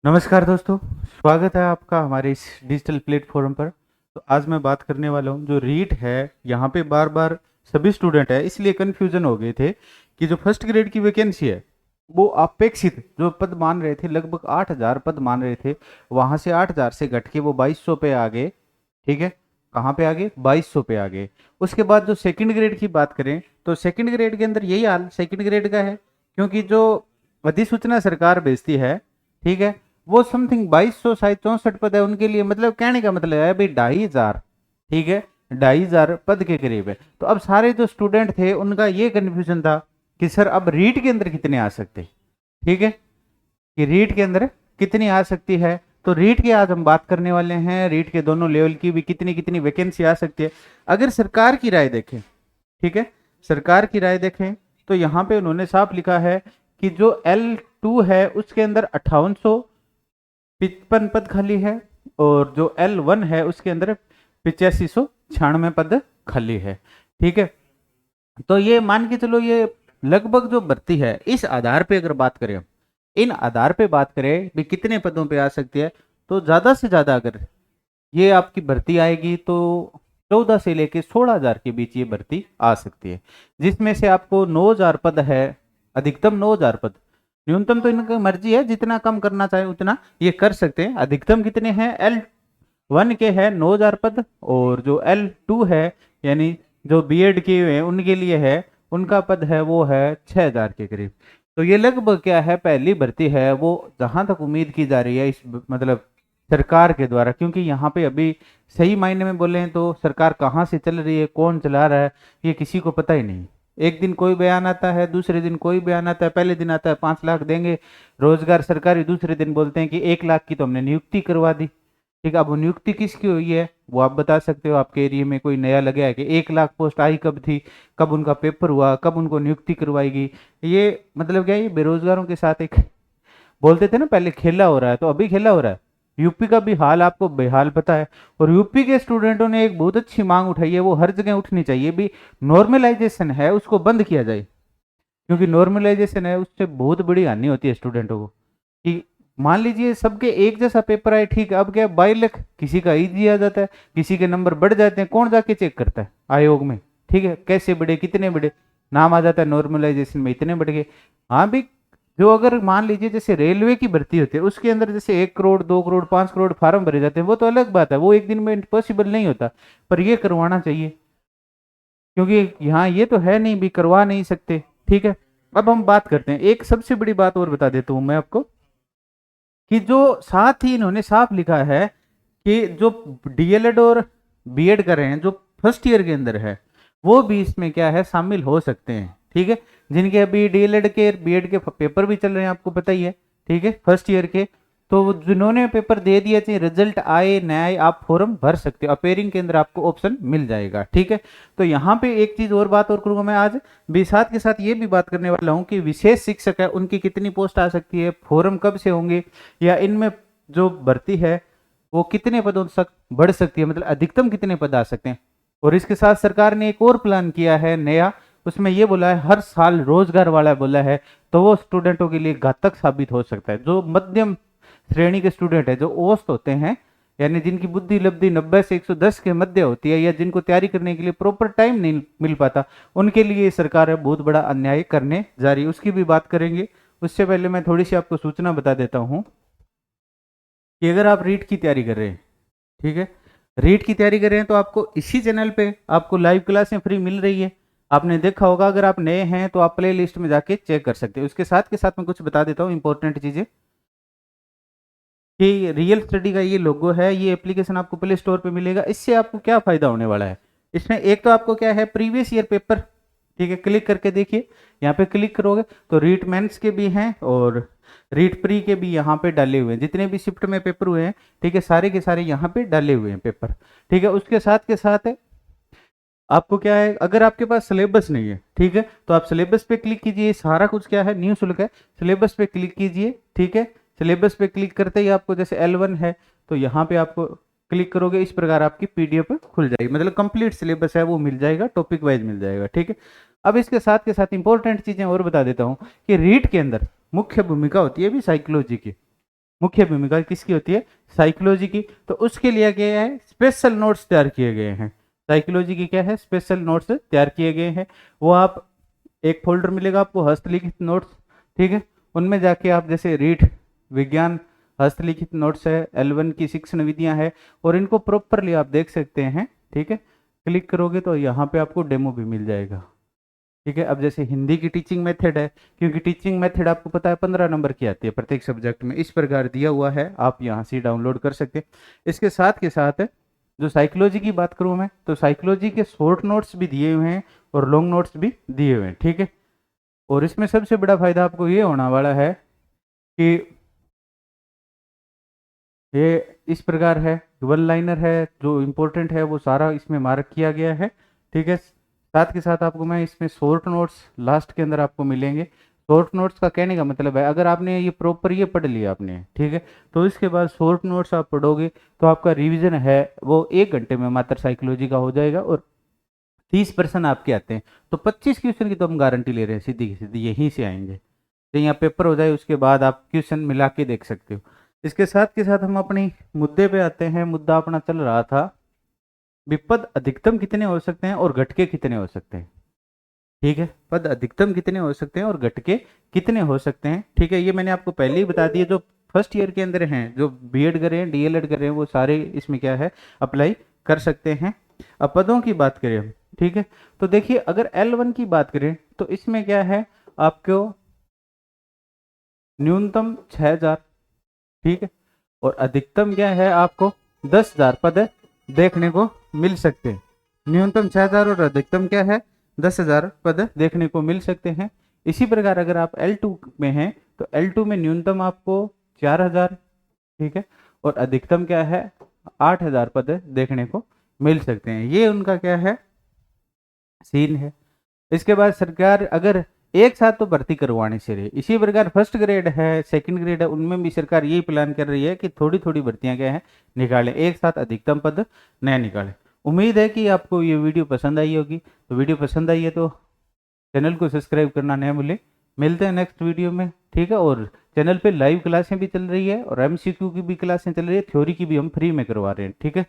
नमस्कार दोस्तों, स्वागत है आपका हमारे इस डिजिटल प्लेटफॉर्म पर। तो आज मैं बात करने वाला हूँ जो रीट है। यहाँ पे बार बार सभी स्टूडेंट है इसलिए कन्फ्यूजन हो गए थे कि जो फर्स्ट ग्रेड की वैकेंसी है वो अपेक्षित जो पद मान रहे थे, लगभग 8,000 पद मान रहे थे, वहाँ से 8,000 से घट के वो 2,200 पे आ गए। ठीक है, कहाँ पे आ गए? 2,200 पे आ गए। उसके बाद जो सेकंड ग्रेड की बात करें तो सेकंड ग्रेड के अंदर यही हाल सेकंड ग्रेड का है, क्योंकि जो अधिसूचना सरकार भेजती है, ठीक है, वो समथिंग 2,200 शायद 64 पद है उनके लिए। मतलब कहने का मतलब है भाई 2,500, ठीक है, 2,500 पद के करीब है। तो अब सारे जो स्टूडेंट थे उनका ये कन्फ्यूजन था कि सर अब रीट के अंदर कितने आ सकते, ठीक है, कि रीट के अंदर कितनी आ सकती है। तो रीट की आज हम बात करने वाले हैं, रीट के दोनों लेवल की भी कितनी कितनी वैकेंसी आ सकती है। अगर सरकार की राय देखें, ठीक है, सरकार की राय देखें तो यहाँ पे उन्होंने साफ लिखा है कि जो L2 है उसके अंदर 5855 पद खाली है, और जो L1 है उसके अंदर 8596 पद खाली है। ठीक है, तो ये मान के चलो, ये लगभग जो भर्ती है इस आधार पे अगर बात करें, इन आधार पे बात करें भी कितने पदों पे आ सकती है, तो ज़्यादा से ज़्यादा अगर ये आपकी भर्ती आएगी तो 14 से लेके 16,000 के बीच ये भर्ती आ सकती है, जिसमें से आपको 9,000 पद है, अधिकतम 9,000 पद। न्यूनतम तो इनकी मर्जी है, जितना कम करना चाहे उतना ये कर सकते हैं। अधिकतम कितने हैं? L1 के है 9,000 पद, और जो L2 है यानी जो बीएड किए हुए हैं उनके लिए है, उनका पद है वो है 6,000 के करीब। तो ये लगभग क्या है, पहली भर्ती है वो, जहां तक उम्मीद की जा रही है इस मतलब सरकार के द्वारा, क्योंकि यहाँ पे अभी सही मायने में बोले तो सरकार कहाँ से चल रही है, कौन चला रहा है, ये किसी को पता ही नहीं। एक दिन कोई बयान आता है, दूसरे दिन कोई बयान आता है। पहले दिन आता है 5 लाख देंगे रोजगार सरकारी, दूसरे दिन बोलते हैं कि 1 लाख की तो हमने नियुक्ति करवा दी। ठीक है, अब वो नियुक्ति किसकी हुई है वो आप बता सकते हो? आपके एरिया में कोई नया लगा है कि 1 लाख पोस्ट आई कब थी, कब उनका पेपर हुआ, कब उनको नियुक्ति करवाएगी? ये मतलब क्या है, ये बेरोजगारों के साथ एक बोलते थे ना पहले खेला हो रहा है, तो अभी खेला हो रहा है। यूपी का भी हाल आपको बेहाल पता है, और यूपी के स्टूडेंटों ने एक बहुत अच्छी मांग उठाई है, वो हर जगह उठनी चाहिए भी। नॉर्मलाइजेशन है उसको बंद किया जाए, क्योंकि नॉर्मलाइजेशन है उससे बहुत बड़ी हानि होती है स्टूडेंटों को। कि मान लीजिए सबके एक जैसा पेपर आए, ठीक है, अब क्या बाई लख किसी का इजी आ जाता है, किसी के नंबर बढ़ जाते हैं, कौन जाके चेक करता है आयोग में? ठीक है, कैसे बढ़े, कितने बढ़े, नाम आ जाता है नॉर्मलाइजेशन में इतने बढ़ गए। हाँ भी, जो अगर मान लीजिए जैसे रेलवे की भर्ती होती है उसके अंदर जैसे 1 करोड़ 2 करोड़ 5 करोड़ फार्म भरे जाते हैं, वो तो अलग बात है, वो एक दिन में पॉसिबल नहीं होता, पर ये करवाना चाहिए, क्योंकि यहाँ ये तो है नहीं भी करवा नहीं सकते। ठीक है, अब हम बात करते हैं, एक सबसे बड़ी बात और बता देता हूँ मैं आपको, कि जो साथ ही इन्होंने साफ लिखा है कि जो डीएलएड और बीएड कर रहे हैं, जो फर्स्ट ईयर के अंदर है, वो भी इसमें क्या है, शामिल हो सकते हैं। ठीक है, जिनके अभी डीएलएड के बीएड के पेपर भी चल रहे हैं, आपको पता ही है, ठीक है, फर्स्ट ईयर के, तो जिन्होंने पेपर दे दिए, चाहे रिजल्ट आए न आए, आप फॉर्म भर सकते हो, अपेयरिंग के अंदर आपको ऑप्शन मिल जाएगा। ठीक है, तो यहाँ पे एक चीज और बात और करूंगा मैं आज भी, साथ के साथ ये भी बात करने वाला हूँ कि विशेष शिक्षक है उनकी कितनी पोस्ट आ सकती है, फॉर्म कब से होंगे, या इनमें जो भर्ती है वो कितने पदों तक बढ़ सकती है, मतलब अधिकतम कितने पद आ सकते हैं। और इसके साथ सरकार ने एक और प्लान किया है नया, उसमें ये बोला है हर साल रोजगार वाला बोला है, तो वो स्टूडेंटों के लिए घातक साबित हो सकता है। जो मध्यम श्रेणी के स्टूडेंट है, जो औसत होते हैं, यानी जिनकी बुद्धि लब्धि 90 से 110 के मध्य होती है, या जिनको तैयारी करने के लिए प्रॉपर टाइम नहीं मिल पाता, उनके लिए सरकार बहुत बड़ा अन्याय करने जा रही है, उसकी भी बात करेंगे। उससे पहले मैं थोड़ी सी आपको सूचना बता देता हूँ कि अगर आप रीट की तैयारी कर रहे हैं, ठीक है, रीट की तैयारी कर रहे हैं, तो आपको इसी चैनल पे आपको लाइव क्लासें फ्री मिल रही है। आपने देखा होगा, अगर आप नए हैं तो आप प्ले लिस्ट में जाके चेक कर सकते हैं। उसके साथ के साथ मैं कुछ बता देता हूँ इंपॉर्टेंट चीज़ें, कि रियल स्टडी का ये लोगो है, ये एप्लीकेशन आपको प्ले स्टोर पे मिलेगा। इससे आपको क्या फायदा होने वाला है, इसमें एक तो आपको क्या है, प्रीवियस ईयर पेपर, ठीक है, क्लिक करके देखिए, यहाँ पे क्लिक करोगे तो रीट मेंस के भी हैं और रीट प्री के भी यहाँ पे डाले हुए हैं, जितने भी शिफ्ट में पेपर हुए हैं, ठीक है, सारे के सारे यहाँ पे डाले हुए हैं पेपर। ठीक है, उसके साथ के साथ है आपको क्या है, अगर आपके पास सिलेबस नहीं है, ठीक है, तो आप सिलेबस पे क्लिक कीजिए, सारा कुछ क्या है, न्यू शुल्क है, सिलेबस पे क्लिक कीजिए। ठीक है, सिलेबस पे क्लिक करते ही आपको जैसे L1 है तो यहाँ पे आपको क्लिक करोगे, इस प्रकार आपकी पीडीएफ खुल जाएगी, मतलब कंप्लीट सिलेबस है वो मिल जाएगा, टॉपिक वाइज मिल जाएगा। ठीक है, अब इसके साथ के साथ इंपॉर्टेंट चीजें और बता देता हूँ कि रीट के अंदर मुख्य भूमिका होती है भी साइकोलॉजी की। मुख्य भूमिका किसकी होती है, साइकोलॉजी की। तो उसके लिए क्या है, स्पेशल नोट्स तैयार किए गए हैं। साइकोलॉजी की क्या है, स्पेशल नोट्स तैयार किए गए हैं। वो आप एक फोल्डर मिलेगा आपको हस्तलिखित नोट्स, ठीक है, उनमें जाके आप जैसे रीड विज्ञान हस्तलिखित नोट्स है, L1 की शिक्षण विधियां है, और इनको प्रॉपरली आप देख सकते हैं, ठीक है। क्लिक करोगे तो यहाँ पे आपको डेमो भी मिल जाएगा, ठीक है। अब जैसे हिंदी की टीचिंग मेथड है, क्योंकि टीचिंग मेथड आपको पता है 15 नंबर की आती है प्रत्येक सब्जेक्ट में, इस प्रकार दिया हुआ है, आप यहाँ से डाउनलोड कर सकते हैं। इसके साथ के साथ जो साइकोलॉजी की बात करूँ मैं, तो साइकोलॉजी के शॉर्ट नोट्स भी दिए हुए हैं और लॉन्ग नोट्स भी दिए हुए हैं, ठीक है। और इसमें सबसे बड़ा फायदा आपको ये होने वाला है कि ये इस प्रकार है, वन लाइनर है, जो इम्पोर्टेंट है वो सारा इसमें मार्क किया गया है, ठीक है। साथ के साथ आपको मैं इसमें शॉर्ट नोट्स लास्ट के अंदर आपको मिलेंगे। शॉर्ट नोट्स का कहने का मतलब है, अगर आपने ये प्रॉपर ये पढ़ लिया आपने, ठीक है, तो इसके बाद शॉर्ट नोट्स आप पढ़ोगे तो आपका रिवीजन है वो 1 घंटे में मात्र साइकोलॉजी का हो जाएगा, और 30% आपके आते हैं। तो 25 क्वेश्चन की तो हम गारंटी ले रहे हैं, सीधी की सीधी यहीं से आएंगे। तो यहाँ पेपर हो जाए उसके बाद आप क्वेश्चन मिला के देख सकते हो। इसके साथ के साथ हम अपनी मुद्दे पे आते हैं। मुद्दा अपना चल रहा था, विपद अधिकतम कितने हो सकते हैं और घटके कितने हो सकते हैं, ठीक है। पद अधिकतम कितने हो सकते हैं और घटके कितने हो सकते हैं, ठीक है। ये मैंने आपको पहले ही बता दिया, जो फर्स्ट ईयर के अंदर हैं, जो बीएड कर रहे हैं, डीएलएड कर रहे हैं, वो सारे इसमें क्या है, अप्लाई कर सकते हैं। अब पदों की बात करें हम, ठीक है, तो देखिए अगर L1 की बात करें तो इसमें क्या है, आपको न्यूनतम 6000, ठीक है, और अधिकतम क्या है, आपको 10,000 पद देखने को मिल सकते हैं। न्यूनतम 6000 और अधिकतम क्या है, 10,000 पद देखने को मिल सकते हैं। इसी प्रकार अगर आप L2 में हैं तो L2 में न्यूनतम आपको 4000, ठीक है, और अधिकतम क्या है, 8000 पद देखने को मिल सकते हैं। ये उनका क्या है, सीन है। इसके बाद सरकार अगर एक साथ तो भर्ती करवाने से रही, इसी प्रकार फर्स्ट ग्रेड है, सेकंड ग्रेड है, उनमें भी सरकार यही प्लान कर रही है कि थोड़ी थोड़ी भर्तियां क्या है, निकालें, एक साथ अधिकतम पद नया निकालें। उम्मीद है कि आपको ये वीडियो पसंद आई होगी। तो वीडियो पसंद आई है तो चैनल को सब्सक्राइब करना न भूलें। मिलते हैं नेक्स्ट वीडियो में, ठीक है। और चैनल पे लाइव क्लासें भी चल रही है और MCQ की भी क्लासें चल रही है, थ्योरी की भी हम फ्री में करवा रहे हैं, ठीक है।